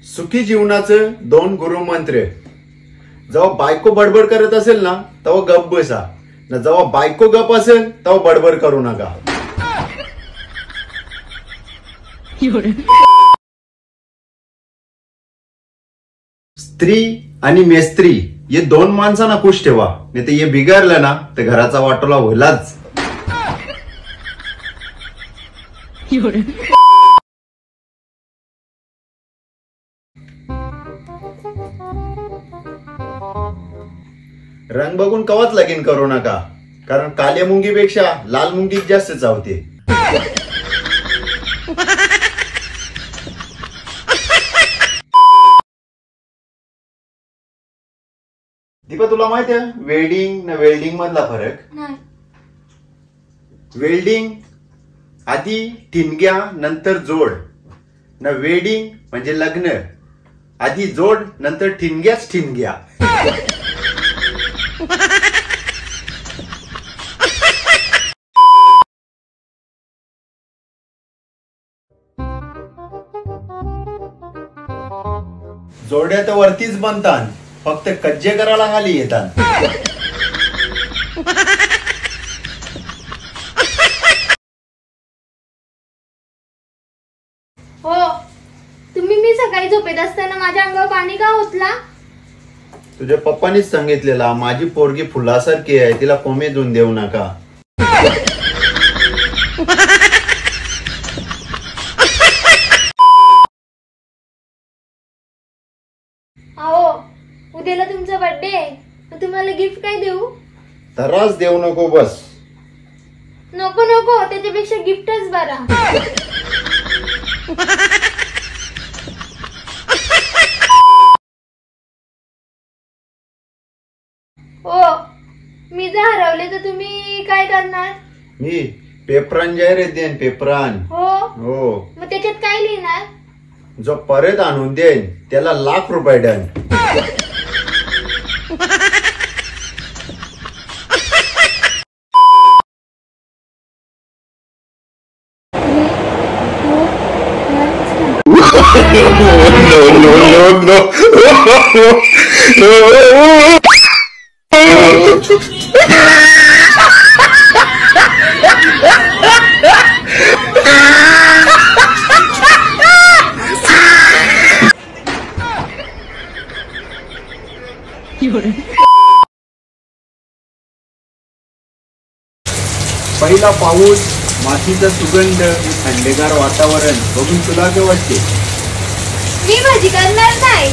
सुखी जीवनाचं 2 गुरुमंत्र। जेव्हा बायको बडबड करत असेल ना तेव्हा गप बसा, ना जेव्हा बायको गप असेल तेव्हा बडबड करू नका। स्त्री आणि मेस्त्री हे 2 माणसांना खुश ठेवा, नाही तर हे बिघडलं ना तर घराचा वाटोला होईलच। रंग बघून कवाच लगीन करू नका, कारण काल्या मुंगीपेक्षा लाल मुंगी जास्त चावते। दीपा, तुला माहिती आहे वेल्डिंग ना वेल्डिंग मधला फरक? नाही। वेल्डिंग आधी ठिणग्या नंतर जोड, ना वेडिंग म्हणजे लग्न आधी जोड नंतर ठिणग्याच ठिणग्या। जोड्या तर वरतीच बनतात, फक्त कज्जे करायला खाली येतात। हो, तुम्ही मी सकाळी झोपेत असताना माझ्या अंगावर पाणी का ओतला? तुझ्या पप्पानीच सांगितलेला माझी पोरगी फुलासारखी आहे, तिला कोमे देऊन देऊ नका। अहो, उद्याला तुमचा बर्थडे आहे, मग तुम्हाला गिफ्ट काय देऊ? त्रास देऊ नको बस। नको नको, त्याच्यापेक्षा गिफ्टच बरा। हो, मी जर हरवले तर तुम्ही काय करणार? मी पेपरान जाहिरात देईन, पेपरान। हो हो, मग त्याच्यात काय लिहिणार? जो परत आणून देईन त्याला ₹1,00,000 देईन। पहिला पाऊस, मातीचा सुगंध, थंडेगार वातावरण बघून तुला काय वाटते? मी भाजी करणार नाही।